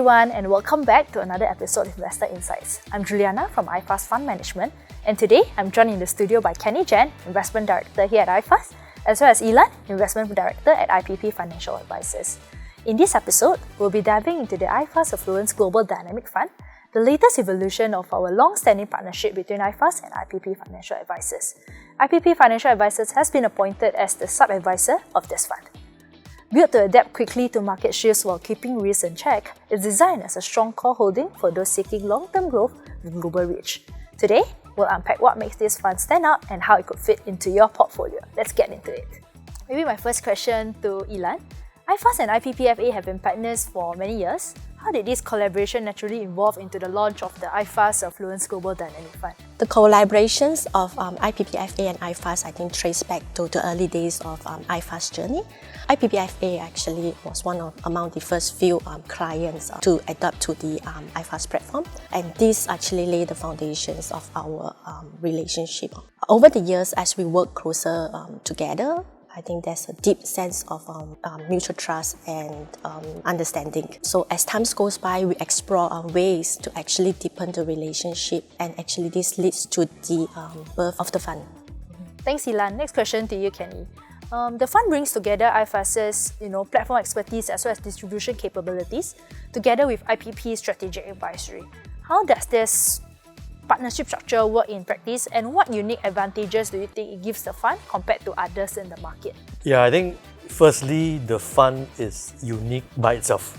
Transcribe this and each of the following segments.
everyone, and welcome back to another episode of Investor Insights. I'm Juliana from iFAST Fund Management, and today I'm joined in the studio by Kenny Tjan, Investment Director here at iFAST, as well as Yip Yee Lan, Investment Director at IPP Financial Advisers. In this episode, we'll be diving into the iFAST Affluence Global Dynamic Fund, the latest evolution of our long-standing partnership between iFAST and IPP Financial Advisers. IPP Financial Advisers has been appointed as the sub-advisor of this fund. Built to adapt quickly to market shifts while keeping risks in check, it's designed as a strong core holding for those seeking long-term growth with global reach. Today, we'll unpack what makes this fund stand out and how it could fit into your portfolio. Let's get into it. Maybe my first question to Yip Yee Lan. iFAST and IPPFA have been partners for many years. How did this collaboration naturally evolve into the launch of the iFAST Affluence Global Dynamic Fund? The collaborations of IPPFA and iFAST, I think, trace back to the early days of iFAST journey. IPPFA actually was among the first few clients to adapt to the iFAST platform, and this actually laid the foundations of our relationship. Over the years, as we work closer together, I think there's a deep sense of mutual trust and understanding. So as time goes by, we explore ways to actually deepen the relationship, and actually this leads to the birth of the fund. Thanks, Yip Yee Lan. Next question to you, Kenny. The fund brings together iFAST's platform expertise as well as distribution capabilities together with IPP's strategic advisory. How does this partnership structure work in practice, and what unique advantages do you think it gives the fund compared to others in the market? Yeah, I think firstly, the fund is unique by itself.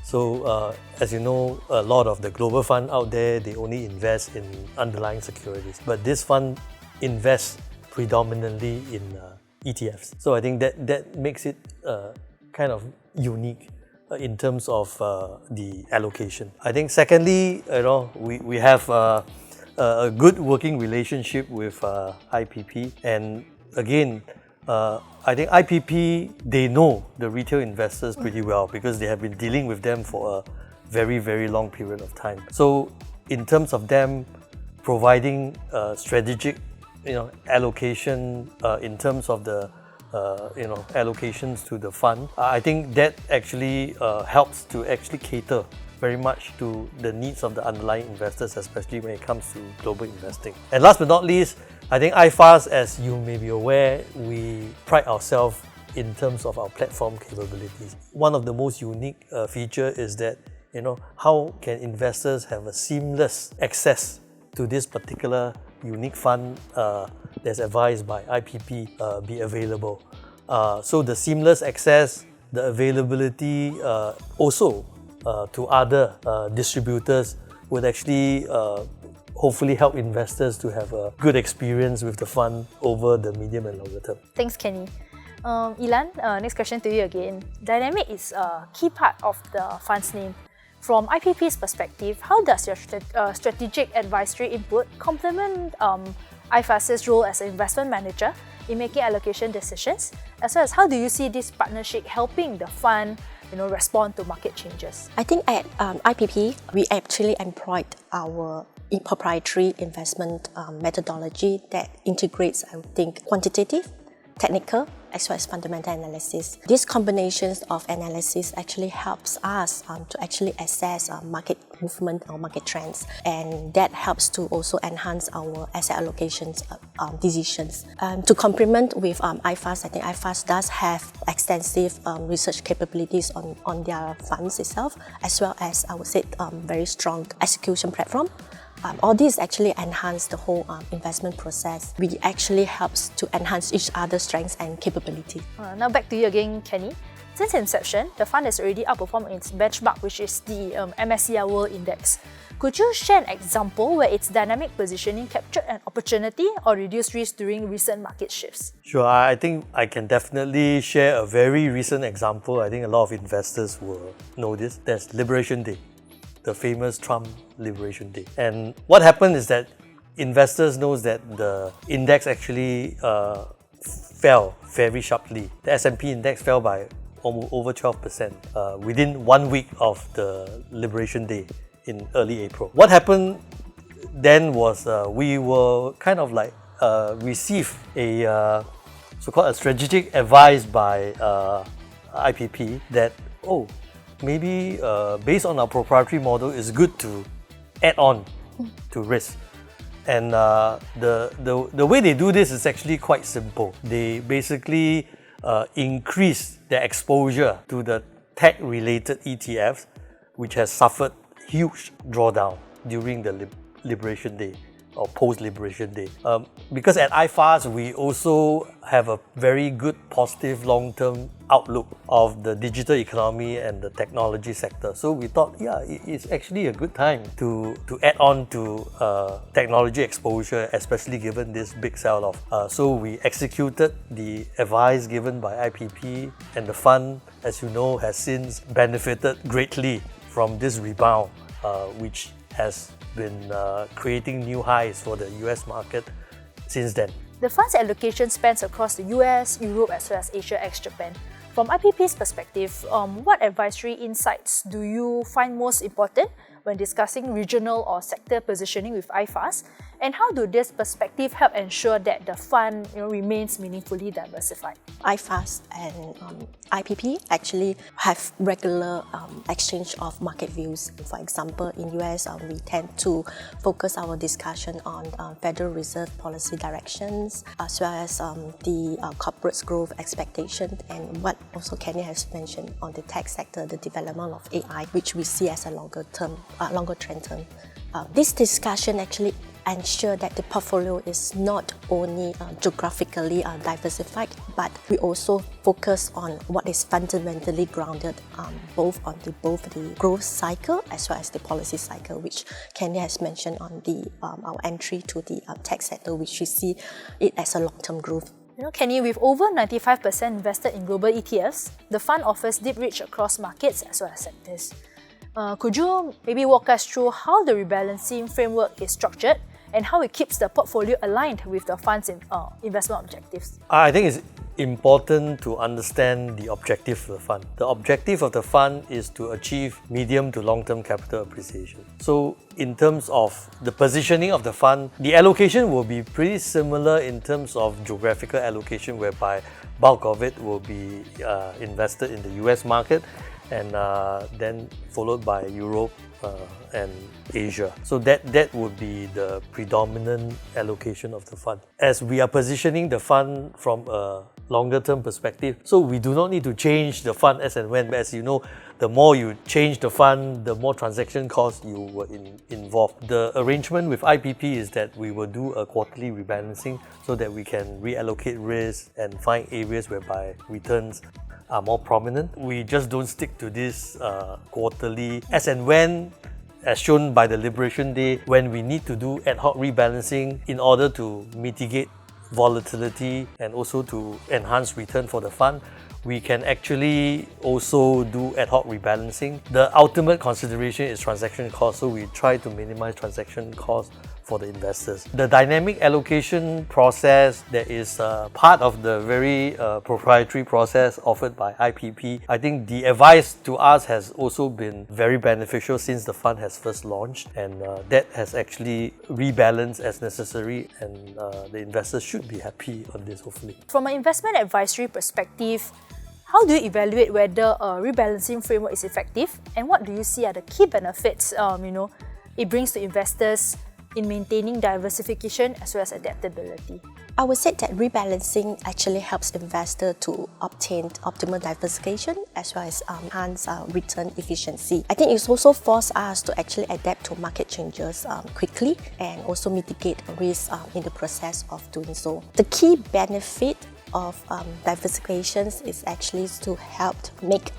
So as you know, a lot of the global fund out there, they only invest in underlying securities. But this fund invests predominantly in ETFs. So I think that makes it kind of unique in terms of the allocation. I think secondly, we have a good working relationship with IPP, and again, I think IPP, they know the retail investors pretty well because they have been dealing with them for a very, very long period of time. So in terms of them providing strategic allocation in terms of the allocations to the fund, I think that actually helps to actually cater very much to the needs of the underlying investors, especially when it comes to global investing. And last but not least, I think iFAST, as you may be aware, we pride ourselves in terms of our platform capabilities. One of the most unique feature is that how can investors have a seamless access to this particular unique fund that's advised by IPP be available. So the seamless access, the availability also to other distributors would actually hopefully help investors to have a good experience with the fund over the medium and longer term. Thanks, Kenny. Yip Yee Lan, next question to you again. Dynamic is a key part of the fund's name. From IPP's perspective, how does your strategic advisory input complement iFAST's role as an investment manager in making allocation decisions, as well as how do you see this partnership helping the fund respond to market changes? I think at IPP, we actually employed our proprietary investment methodology that integrates, I would think, quantitative, technical, as well as fundamental analysis. These combinations of analysis actually helps us to actually assess market movement or market trends, and that helps to also enhance our asset allocations decisions. To complement with iFAST, I think iFAST does have extensive research capabilities on their funds itself, as well as, I would say, very strong execution platform. All these actually enhance the whole investment process. We actually helps to enhance each other's strengths and capability. Now back to you again, Kenny. Since inception, the fund has already outperformed its benchmark, which is the MSCI World Index. Could you share an example where its dynamic positioning captured an opportunity or reduced risk during recent market shifts? Sure, I think I can definitely share a very recent example. I think a lot of investors will know this. That's Liberation Day, the famous Trump Liberation Day. And what happened is that investors knows that the index actually fell very sharply. The S&P index fell by over 12% within 1 week of the Liberation Day in early April. What happened then was we were kind of like receive a so-called a strategic advice by IPP that maybe based on our proprietary model, it's good to add on to risk. And the way they do this is actually quite simple. They basically increase their exposure to the tech-related ETFs, which has suffered huge drawdown during the Liberation Day or post-Liberation Day. Because at iFAST, we also have a very good positive long-term outlook of the digital economy and the technology sector. So we thought, yeah, it's actually a good time to add on to technology exposure, especially given this big sell-off. So we executed the advice given by IPP, and the fund, as you know, has since benefited greatly from this rebound, which has been creating new highs for the US market since then. The fund's allocation spans across the US, Europe as well as Asia ex-Japan. From IPP's perspective, what advisory insights do you find most important when discussing regional or sector positioning with iFAST? And how do this perspective help ensure that the fund remains meaningfully diversified? iFAST and IPP actually have regular exchange of market views. For example, in US, we tend to focus our discussion on Federal Reserve policy directions, as well as the corporate's growth expectation, and what also Kenny has mentioned on the tech sector, the development of AI, which we see as a longer trend term. This discussion actually ensure that the portfolio is not only geographically diversified, but we also focus on what is fundamentally grounded both the growth cycle as well as the policy cycle, which Kenny has mentioned on our entry to the tech sector, which we see it as a long-term growth. Kenny, with over 95% invested in global ETFs, the fund offers deep reach across markets as well as sectors. Could you maybe walk us through how the rebalancing framework is structured and how it keeps the portfolio aligned with the fund's investment objectives? I think it's important to understand the objective of the fund. The objective of the fund is to achieve medium to long-term capital appreciation. So in terms of the positioning of the fund, the allocation will be pretty similar in terms of geographical allocation, whereby bulk of it will be invested in the US market, and then followed by Europe and Asia. So that would be the predominant allocation of the fund. As we are positioning the fund from a longer term perspective, so we do not need to change the fund as and when. As you know, the more you change the fund, the more transaction costs you were involved. The arrangement with IPP is that we will do a quarterly rebalancing so that we can reallocate risk and find areas whereby returns are more prominent. We just don't stick to this quarterly as and when, as shown by the Liberation Day, when we need to do ad hoc rebalancing in order to mitigate volatility and also to enhance return for the fund. We can actually also do ad hoc rebalancing. The ultimate consideration is transaction cost, so we try to minimize transaction costs for the investors. The dynamic allocation process that is part of the very proprietary process offered by IPP, I think the advice to us has also been very beneficial since the fund has first launched, and that has actually rebalanced as necessary, and the investors should be happy on this, hopefully. From an investment advisory perspective, how do you evaluate whether a rebalancing framework is effective, and what do you see are the key benefits it brings to investors in maintaining diversification as well as adaptability? I would say that rebalancing actually helps investors to obtain optimal diversification as well as enhance return efficiency. I think it also forces us to actually adapt to market changes quickly and also mitigate risk in the process of doing so. The key benefit of diversifications is actually to help make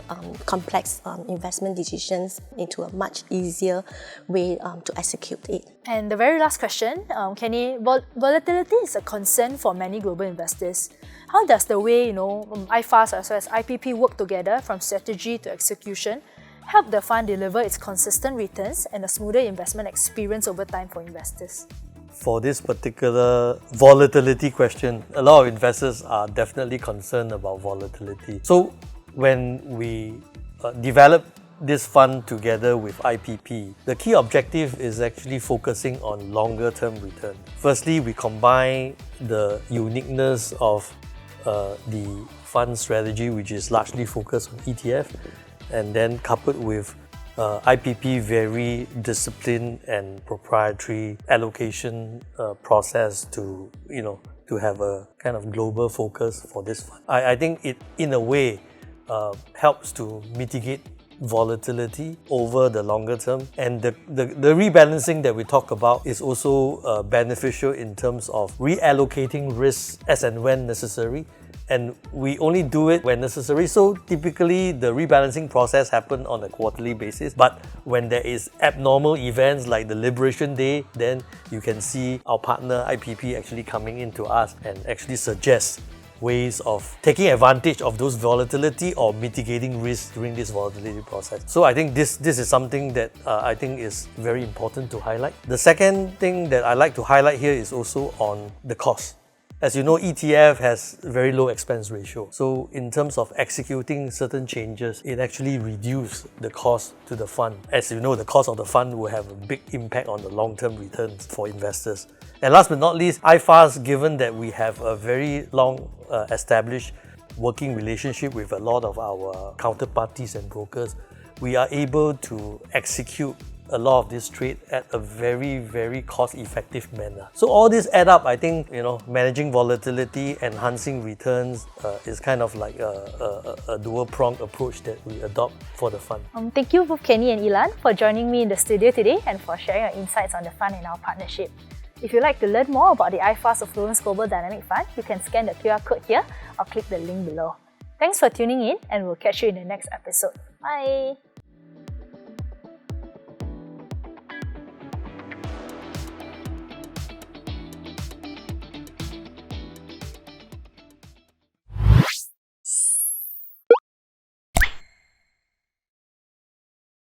complex investment decisions into a much easier way to execute it. And the very last question, Kenny, volatility is a concern for many global investors. How does the way iFAST as well as IPP work together from strategy to execution help the fund deliver its consistent returns and a smoother investment experience over time for investors? For this particular volatility question, a lot of investors are definitely concerned about volatility. So when we develop this fund together with IPP, the key objective is actually focusing on longer term return. Firstly, we combine the uniqueness of the fund strategy, which is largely focused on ETF, and then coupled with IPP very disciplined and proprietary allocation process to to have a kind of global focus for this fund. I think it in a way helps to mitigate volatility over the longer term, and the rebalancing that we talk about is also beneficial in terms of reallocating risks as and when necessary, and we only do it when necessary. So typically the rebalancing process happens on a quarterly basis, but when there is abnormal events like the Liberation Day, then you can see our partner IPP actually coming into us and actually suggest ways of taking advantage of those volatility or mitigating risk during this volatility process. So I think this is something that I think is very important to highlight. The second thing that I like to highlight here is also on the cost. As you know, ETF has very low expense ratio. So in terms of executing certain changes, it actually reduces the cost to the fund. As you know, the cost of the fund will have a big impact on the long-term returns for investors. And last but not least, iFAST, given that we have a very long established working relationship with a lot of our counterparties and brokers, we are able to execute a lot of this trade at a very, very cost-effective manner. So all this add up, I think, managing volatility, enhancing returns is kind of like a dual-pronged approach that we adopt for the fund. Thank you both Kenny and Yip Yee Lan for joining me in the studio today and for sharing your insights on the fund and our partnership. If you'd like to learn more about the iFAST Affluence Global Dynamic Fund, you can scan the QR code here or click the link below. Thanks for tuning in, and we'll catch you in the next episode. Bye!